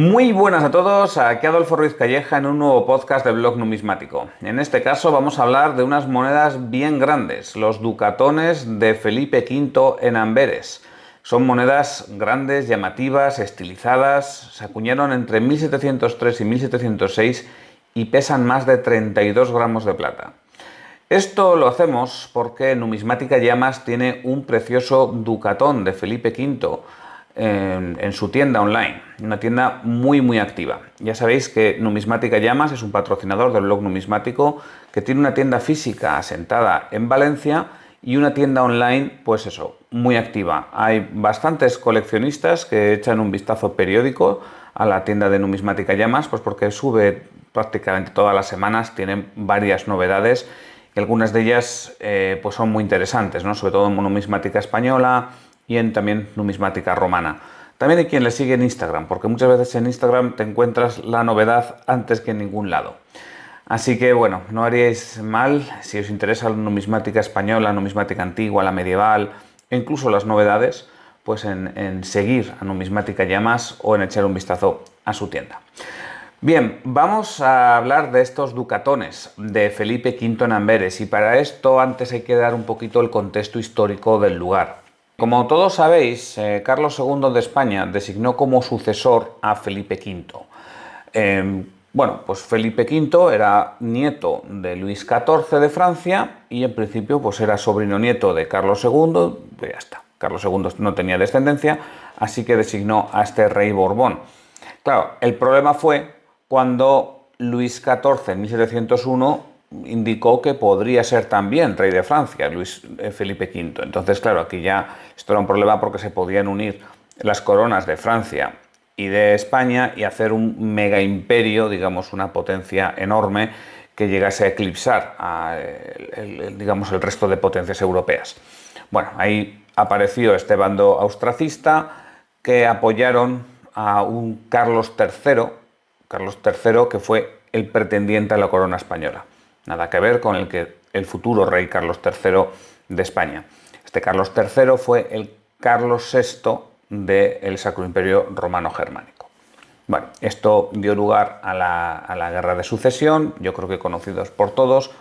Muy buenas a todos, aquí Adolfo Ruiz Calleja en un nuevo podcast de Blog Numismático. En este caso vamos a hablar de unas monedas bien grandes, los ducatones de Felipe V en Amberes. Son monedas grandes, llamativas, estilizadas, se acuñaron entre 1703 y 1706 y pesan más de 32 gramos de plata. Esto lo hacemos porque Numismática Llamas tiene un precioso ducatón de Felipe V en su tienda online, una tienda muy activa. Ya sabéis que Numismática Llamas es un patrocinador del blog numismático que tiene una tienda física asentada en Valencia y una tienda online, pues eso, muy activa. Hay bastantes coleccionistas que echan un vistazo periódico a la tienda de Numismática Llamas, pues porque sube prácticamente todas las semanas, tienen varias novedades y algunas de ellas pues son muy interesantes, ¿no? Sobre todo en numismática española y en también numismática romana. También hay quien le sigue en Instagram, porque muchas veces en Instagram te encuentras la novedad antes que en ningún lado. Así que bueno, no haríais mal si os interesa la numismática española, la numismática antigua, la medieval e incluso las novedades, pues en seguir a Numismática Llamas o en echar un vistazo a su tienda. Bien, vamos a hablar de estos ducatones de Felipe V en Amberes y para esto antes hay que dar un poquito el contexto histórico del lugar. Como todos sabéis, Carlos II de España designó como sucesor a Felipe V. Bueno, pues Felipe V era nieto de Luis XIV de Francia y en principio pues era sobrino nieto de Carlos II, pues ya está. Carlos II no tenía descendencia, así que designó a este rey Borbón. Claro, el problema fue cuando Luis XIV en 1701 indicó que podría ser también rey de Francia, Felipe V. Entonces, claro, aquí ya esto era un problema porque se podían unir las coronas de Francia y de España y hacer un mega imperio, digamos, una potencia enorme que llegase a eclipsar digamos, el resto de potencias europeas. Bueno, ahí apareció este bando austracista que apoyaron a un Carlos III, que fue el pretendiente a la corona española. Nada que ver con el futuro rey Carlos III de España. Este Carlos III fue el Carlos VI del Sacro Imperio Romano Germánico. Bueno, esto dio lugar a la Guerra de Sucesión, yo creo que conocidos por todos,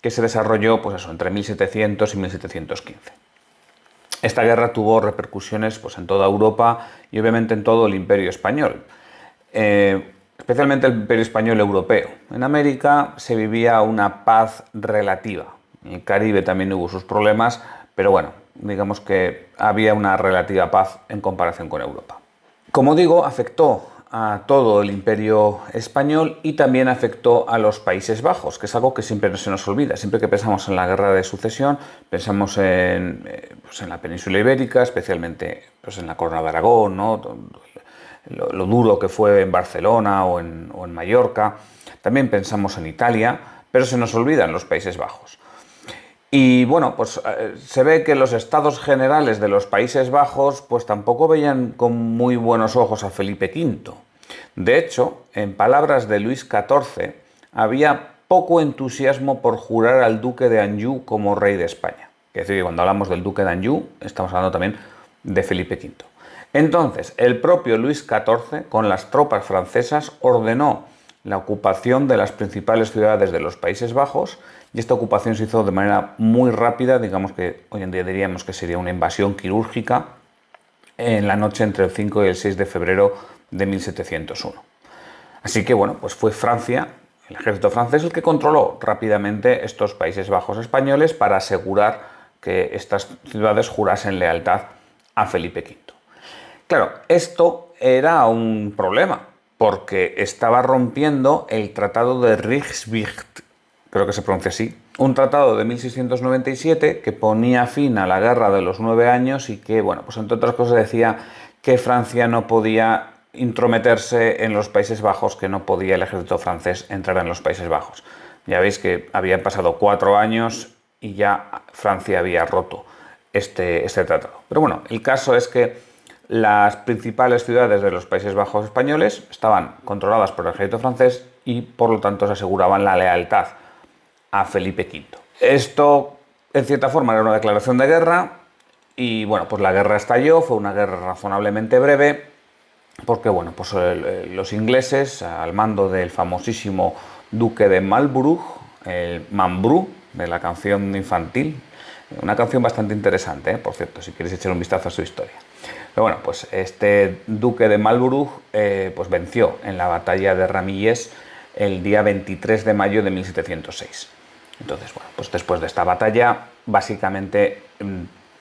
que se desarrolló pues eso, entre 1700 y 1715. Esta guerra tuvo repercusiones pues, en toda Europa y obviamente en todo el Imperio Español. Especialmente el Imperio Español europeo. En América se vivía una paz relativa. En el Caribe también hubo sus problemas, pero bueno, digamos que había una relativa paz en comparación con Europa. Como digo, afectó a todo el Imperio Español y también afectó a los Países Bajos, que es algo que siempre se nos olvida. Siempre que pensamos en la Guerra de Sucesión, pensamos en la península ibérica, especialmente pues, en la Corona de Aragón, ¿no? Lo duro que fue en Barcelona o en Mallorca. También pensamos en Italia, pero se nos olvidan los Países Bajos. Y bueno, pues se ve que los estados generales de los Países Bajos pues tampoco veían con muy buenos ojos a Felipe V. De hecho, en palabras de Luis XIV, había poco entusiasmo por jurar al duque de Anjou como rey de España. Es decir, que cuando hablamos del duque de Anjou, estamos hablando también de Felipe V. Entonces, el propio Luis XIV, con las tropas francesas, ordenó la ocupación de las principales ciudades de los Países Bajos y esta ocupación se hizo de manera muy rápida, digamos que hoy en día diríamos que sería una invasión quirúrgica en la noche entre el 5 y el 6 de febrero de 1701. Así que bueno, pues fue Francia, el ejército francés, el que controló rápidamente estos Países Bajos españoles para asegurar que estas ciudades jurasen lealtad a Felipe V. Claro, esto era un problema, porque estaba rompiendo el Tratado de Ryswick, creo que se pronuncia así, un tratado de 1697 que ponía fin a la Guerra de los 9 años y que, bueno, pues entre otras cosas decía que Francia no podía intrometerse en los Países Bajos, que no podía el ejército francés entrar en los Países Bajos. Ya veis que habían pasado 4 años y ya Francia había roto este tratado. Pero bueno, el caso es que las principales ciudades de los Países Bajos españoles estaban controladas por el ejército francés y por lo tanto se aseguraban la lealtad a Felipe V. Esto, en cierta forma, era una declaración de guerra y bueno, pues la guerra estalló, fue una guerra razonablemente breve porque bueno, pues los ingleses, al mando del famosísimo duque de Marlborough, el Mambrú, de la canción infantil, una canción bastante interesante, por cierto, si queréis echar un vistazo a su historia. Pero bueno, pues este duque de Marlborough pues venció en la batalla de Ramillés el día 23 de mayo de 1706. Entonces, bueno, pues después de esta batalla, básicamente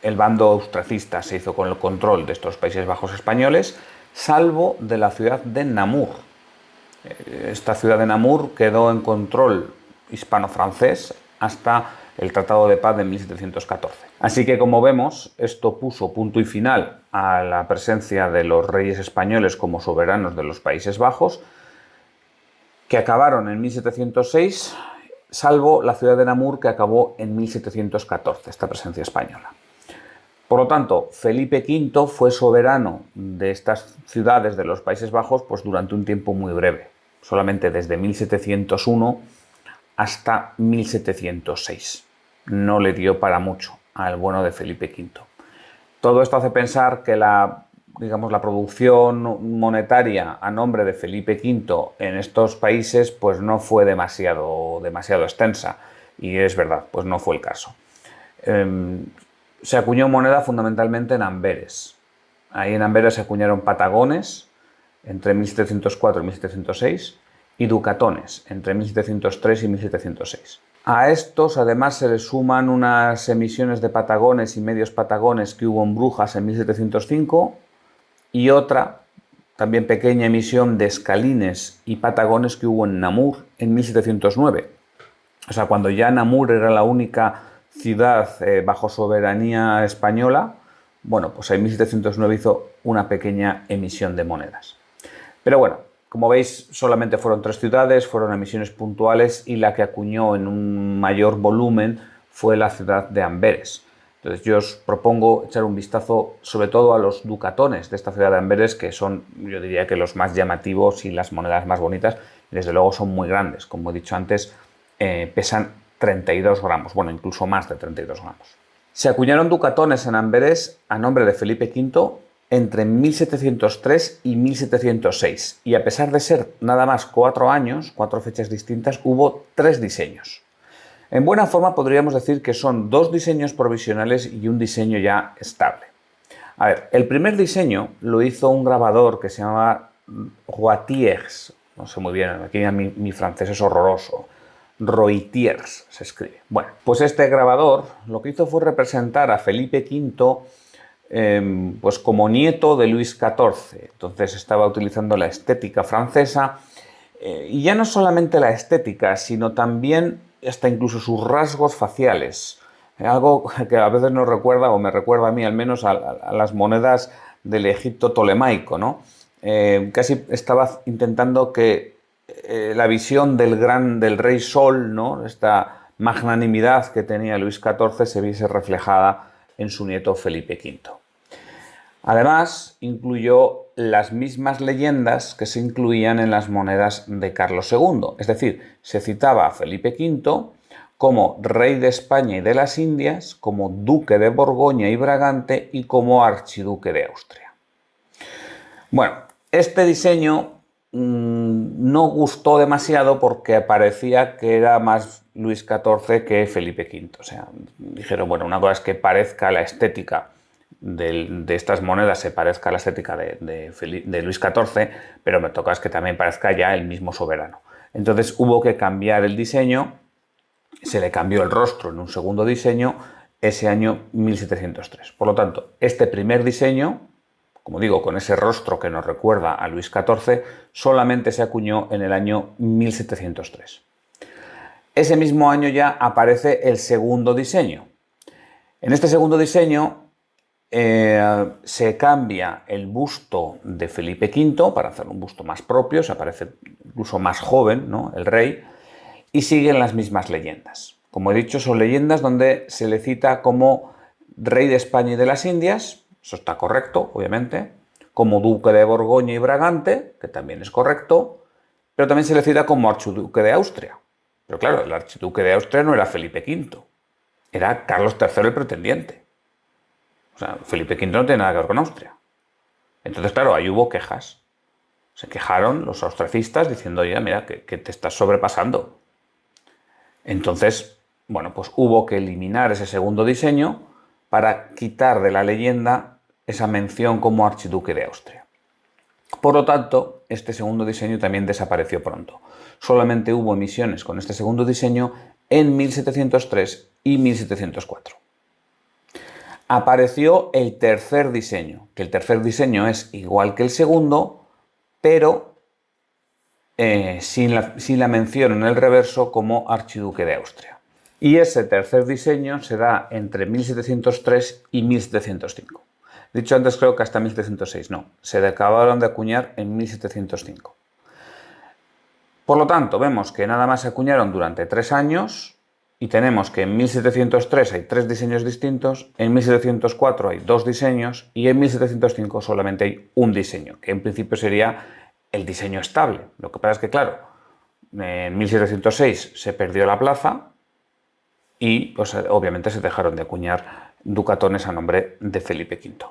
el bando austracista se hizo con el control de estos Países Bajos españoles, salvo de la ciudad de Namur. Esta ciudad de Namur quedó en control hispano-francés hasta el Tratado de Paz de 1714. Así que, como vemos, esto puso punto y final a la presencia de los reyes españoles como soberanos de los Países Bajos, que acabaron en 1706, salvo la ciudad de Namur, que acabó en 1714, esta presencia española. Por lo tanto, Felipe V fue soberano de estas ciudades de los Países Bajos pues durante un tiempo muy breve, solamente desde 1701 hasta 1706. No le dio para mucho al bueno de Felipe V. Todo esto hace pensar que la producción monetaria a nombre de Felipe V en estos países pues no fue demasiado extensa, y es verdad, pues no fue el caso. Se acuñó moneda fundamentalmente en Amberes. Ahí en Amberes se acuñaron patagones entre 1704 y 1706 y ducatones entre 1703 y 1706. A estos además se le suman unas emisiones de patagones y medios patagones que hubo en Brujas en 1705 y otra, también pequeña, emisión de escalines y patagones que hubo en Namur en 1709. O sea, cuando ya Namur era la única ciudad bajo soberanía española, bueno, pues en 1709 hizo una pequeña emisión de monedas. Pero bueno, como veis, solamente fueron 3 ciudades, fueron emisiones puntuales, y la que acuñó en un mayor volumen fue la ciudad de Amberes. Entonces yo os propongo echar un vistazo sobre todo a los ducatones de esta ciudad de Amberes, que son, yo diría, que los más llamativos y las monedas más bonitas, y desde luego son muy grandes. Como he dicho antes, pesan 32 gramos, bueno, incluso más de 32 gramos. Se acuñaron ducatones en Amberes a nombre de Felipe V entre 1703 y 1706, y a pesar de ser nada más 4 años, 4 fechas distintas, hubo 3 diseños. En buena forma podríamos decir que son 2 diseños provisionales y un diseño ya estable. A ver, el primer diseño lo hizo un grabador que se llamaba Roitiers, no sé muy bien, aquí mi francés es horroroso, Roitiers se escribe. Bueno, pues este grabador lo que hizo fue representar a Felipe V pues como nieto de Luis XIV. Entonces estaba utilizando la estética francesa, y ya no solamente la estética, sino también hasta incluso sus rasgos faciales. Algo que a veces nos recuerda, o me recuerda a mí al menos, a las monedas del Egipto tolemaico, ¿no? Casi estaba intentando que la visión del rey Sol, ¿no?, esta magnanimidad que tenía Luis XIV, se viese reflejada en su nieto Felipe V. Además, incluyó las mismas leyendas que se incluían en las monedas de Carlos II, es decir, se citaba a Felipe V como rey de España y de las Indias, como duque de Borgoña y Bragante y como archiduque de Austria. Bueno, este diseño no gustó demasiado porque parecía que era más Luis XIV que Felipe V. O sea, dijeron, bueno, una cosa es que parezca la estética de estas monedas, se parezca a la estética de Luis XIV, pero me toca es que también parezca ya el mismo soberano. Entonces hubo que cambiar el diseño, se le cambió el rostro en un segundo diseño ese año 1703. Por lo tanto, este primer diseño, como digo, con ese rostro que nos recuerda a Luis XIV, solamente se acuñó en el año 1703. Ese mismo año ya aparece el segundo diseño. En este segundo diseño se cambia el busto de Felipe V para hacer un busto más propio, se aparece incluso más joven, ¿no?, el rey, y siguen las mismas leyendas. Como he dicho, son leyendas donde se le cita como rey de España y de las Indias, eso está correcto, obviamente, como duque de Borgoña y Bragante, que también es correcto, pero también se le cita como archiduque de Austria. Pero claro, el archiduque de Austria no era Felipe V, era Carlos III el pretendiente. O sea, Felipe V no tiene nada que ver con Austria. Entonces, claro, ahí hubo quejas. Se quejaron los austriacistas diciendo, oye, mira, que te estás sobrepasando. Entonces, bueno, pues hubo que eliminar ese segundo diseño para quitar de la leyenda esa mención como archiduque de Austria. Por lo tanto, este segundo diseño también desapareció pronto. Solamente hubo emisiones con este segundo diseño en 1703 y 1704. Apareció el tercer diseño, que el tercer diseño es igual que el segundo, pero sin la mención en el reverso como archiduque de Austria. Y ese tercer diseño se da entre 1703 y 1705. Dicho antes, creo que hasta 1706 no, se acabaron de acuñar en 1705. Por lo tanto, vemos que nada más se acuñaron durante 3 años y tenemos que en 1703 hay 3 diseños distintos, en 1704 hay 2 diseños y en 1705 solamente hay un diseño, que en principio sería el diseño estable. Lo que pasa es que, claro, en 1706 se perdió la plaza y pues, obviamente se dejaron de acuñar ducatones a nombre de Felipe V.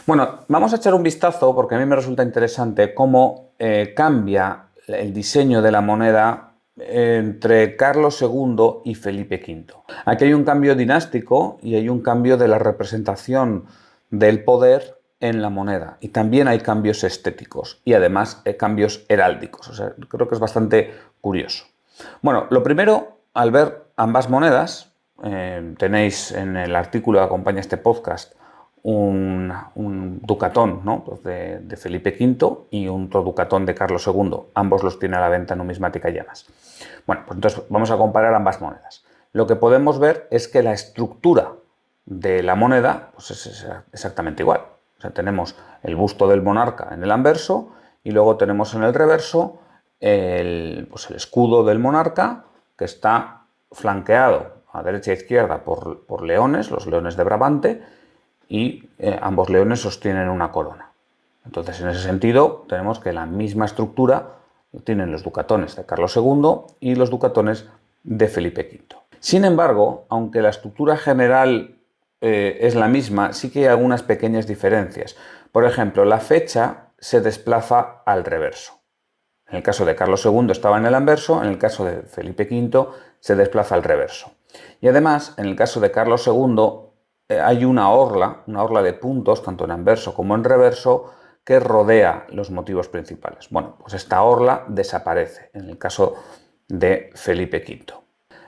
Bueno, vamos a echar un vistazo porque a mí me resulta interesante cómo cambia el diseño de la moneda entre Carlos II y Felipe V. Aquí hay un cambio dinástico y hay un cambio de la representación del poder en la moneda. Y también hay cambios estéticos y además cambios heráldicos. O sea, creo que es bastante curioso. Bueno, lo primero, al ver ambas monedas, tenéis en el artículo que acompaña este podcast un ducatón, ¿no? Pues de Felipe V y otro ducatón de Carlos II. Ambos los tiene a la venta en Numismática Llanas. Bueno, pues entonces vamos a comparar ambas monedas. Lo que podemos ver es que la estructura de la moneda pues es exactamente igual. O sea, tenemos el busto del monarca en el anverso y luego tenemos en el reverso el escudo del monarca, que está flanqueado a derecha e izquierda por leones, los leones de Brabante, y ambos leones sostienen una corona. Entonces, en ese sentido, tenemos que la misma estructura tienen los ducatones de Carlos II y los ducatones de Felipe V. Sin embargo, aunque la estructura general es la misma, sí que hay algunas pequeñas diferencias. Por ejemplo, la fecha se desplaza al reverso. En el caso de Carlos II estaba en el anverso, en el caso de Felipe V se desplaza al reverso. Y además, en el caso de Carlos II, hay una orla de puntos, tanto en anverso como en reverso, que rodea los motivos principales. Bueno, pues esta orla desaparece en el caso de Felipe V.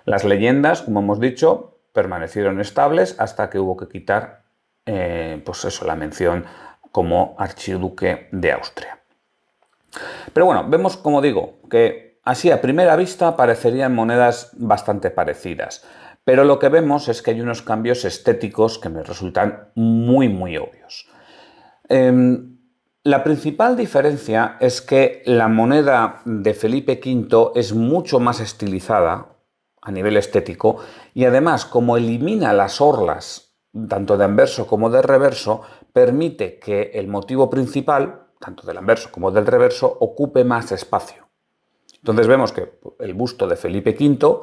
Las leyendas, como hemos dicho, permanecieron estables hasta que hubo que quitar la mención como archiduque de Austria. Pero bueno, vemos, como digo, que así a primera vista parecerían monedas bastante parecidas. Pero lo que vemos es que hay unos cambios estéticos que me resultan muy, muy obvios. La principal diferencia es que la moneda de Felipe V es mucho más estilizada a nivel estético y además, como elimina las orlas, tanto de anverso como de reverso, permite que el motivo principal, tanto del anverso como del reverso, ocupe más espacio. Entonces vemos que el busto de Felipe V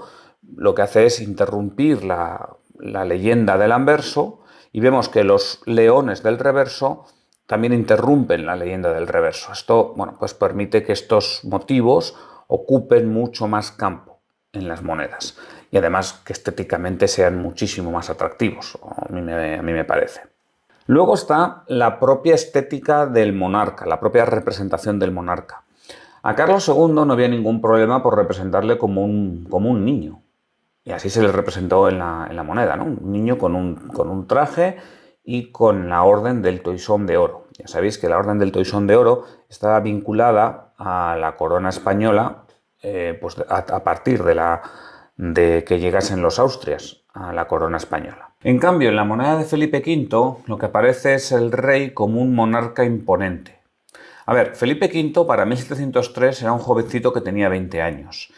lo que hace es interrumpir la leyenda del anverso y vemos que los leones del reverso también interrumpen la leyenda del reverso. Esto, bueno, pues permite que estos motivos ocupen mucho más campo en las monedas y además que estéticamente sean muchísimo más atractivos, a mí me parece. Luego está la propia estética del monarca, la propia representación del monarca. A Carlos II no había ningún problema por representarle como un niño. Y así se le representó en la moneda, ¿no? Un niño con un traje y con la Orden del Toisón de Oro. Ya sabéis que la Orden del Toisón de Oro estaba vinculada a la corona española a partir de que llegasen los Austrias a la corona española. En cambio, en la moneda de Felipe V lo que aparece es el rey como un monarca imponente. A ver, Felipe V para 1703 era un jovencito que tenía 20 años.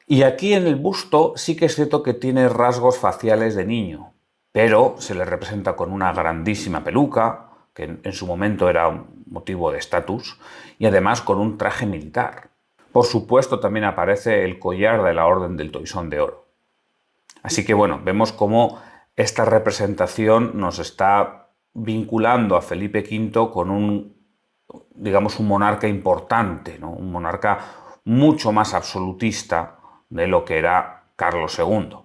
Y aquí en el busto sí que es cierto que tiene rasgos faciales de niño, pero se le representa con una grandísima peluca, que en su momento era un motivo de estatus, y además con un traje militar. Por supuesto también aparece el collar de la Orden del Toisón de Oro. Así que bueno, vemos cómo esta representación nos está vinculando a Felipe V con un digamos, un monarca importante, ¿no? Un monarca mucho más absolutista de lo que era Carlos II.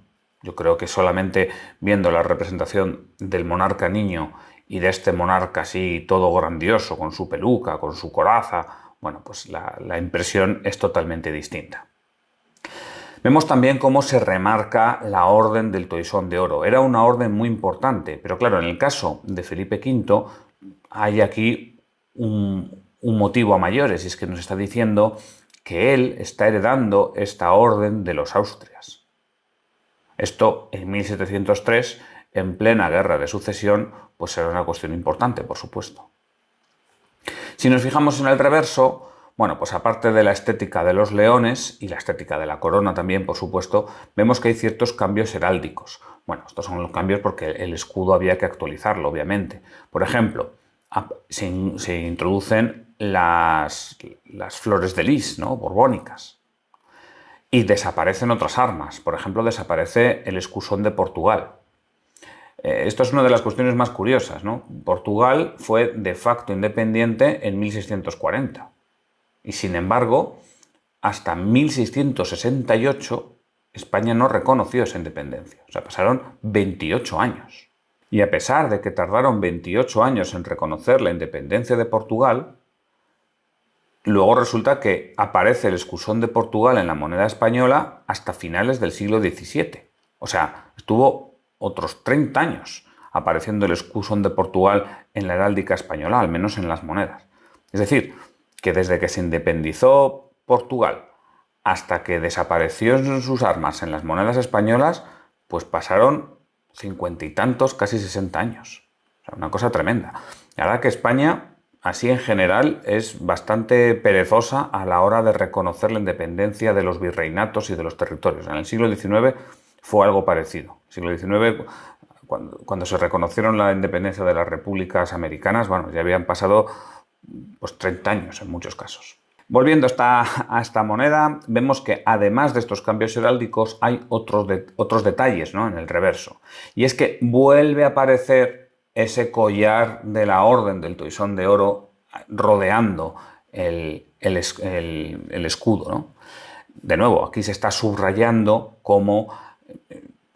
Yo creo que solamente viendo la representación del monarca niño y de este monarca así todo grandioso, con su peluca, con su coraza, bueno, pues la impresión es totalmente distinta. Vemos también cómo se remarca la Orden del Toisón de Oro. Era una orden muy importante, pero claro, en el caso de Felipe V hay aquí un motivo a mayores, y es que nos está diciendo que él está heredando esta orden de los Austrias. Esto en 1703, en plena guerra de sucesión, pues era una cuestión importante, por supuesto. Si nos fijamos en el reverso, bueno, pues aparte de la estética de los leones y la estética de la corona también, por supuesto, vemos que hay ciertos cambios heráldicos. Bueno, estos son los cambios porque el escudo había que actualizarlo, obviamente. Por ejemplo, se introducen las flores de lis, ¿no? Borbónicas. Y desaparecen otras armas. Por ejemplo, desaparece el escusón de Portugal. Esto es una de las cuestiones más curiosas, ¿no? Portugal fue de facto independiente en 1640. Y sin embargo, hasta 1668 España no reconoció esa independencia. O sea, pasaron 28 años. Y a pesar de que tardaron 28 años en reconocer la independencia de Portugal, luego resulta que aparece el escusón de Portugal en la moneda española hasta finales del siglo XVII. O sea, estuvo otros 30 años apareciendo el escusón de Portugal en la heráldica española, al menos en las monedas. Es decir, que desde que se independizó Portugal hasta que desapareció sus armas en las monedas españolas, pues pasaron 50 y tantos, casi 60 años. O sea, una cosa tremenda. La verdad que España, así en general, es bastante perezosa a la hora de reconocer la independencia de los virreinatos y de los territorios. En el siglo XIX fue algo parecido. En el siglo XIX, cuando se reconocieron la independencia de las repúblicas americanas, bueno, ya habían pasado pues 30 años en muchos casos. Volviendo a esta moneda, vemos que además de estos cambios heráldicos hay otros detalles, ¿no? En el reverso. Y es que vuelve a aparecer ese collar de la Orden del Toisón de Oro rodeando el escudo, ¿no? De nuevo, aquí se está subrayando cómo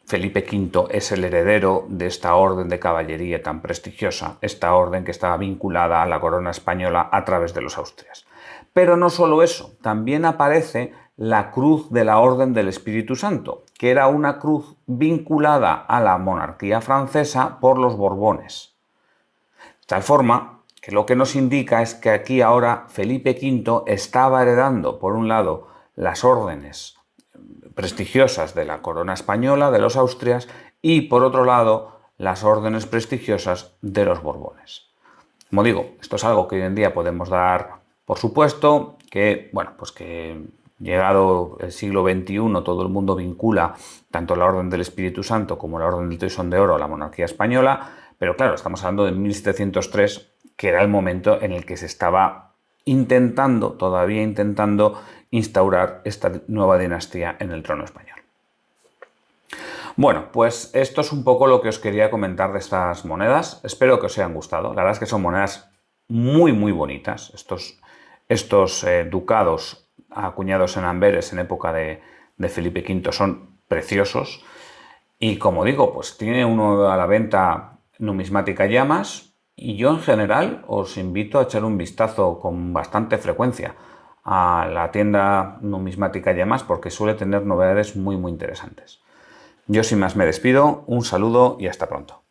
Felipe V es el heredero de esta orden de caballería tan prestigiosa, esta orden que estaba vinculada a la corona española a través de los Austrias. Pero no solo eso, también aparece la cruz de la Orden del Espíritu Santo, que era una cruz vinculada a la monarquía francesa por los Borbones. De tal forma que lo que nos indica es que aquí ahora Felipe V estaba heredando, por un lado, las órdenes prestigiosas de la corona española, de los Austrias, y por otro lado, las órdenes prestigiosas de los Borbones. Como digo, esto es algo que hoy en día podemos dar por supuesto, que, bueno, pues que llegado el siglo XXI todo el mundo vincula tanto la Orden del Espíritu Santo como la Orden del Toisón de Oro a la monarquía española, pero claro, estamos hablando de 1703, que era el momento en el que se estaba todavía intentando instaurar esta nueva dinastía en el trono español. Bueno, pues esto es un poco lo que os quería comentar de estas monedas. Espero que os hayan gustado. La verdad es que son monedas muy, muy bonitas. Estos ducados acuñados en Amberes en época de Felipe V son preciosos. Y como digo, pues tiene uno a la venta Numismática Llamas. Y yo en general os invito a echar un vistazo con bastante frecuencia a la tienda Numismática Llamas porque suele tener novedades muy, muy interesantes. Yo sin más me despido, un saludo y hasta pronto.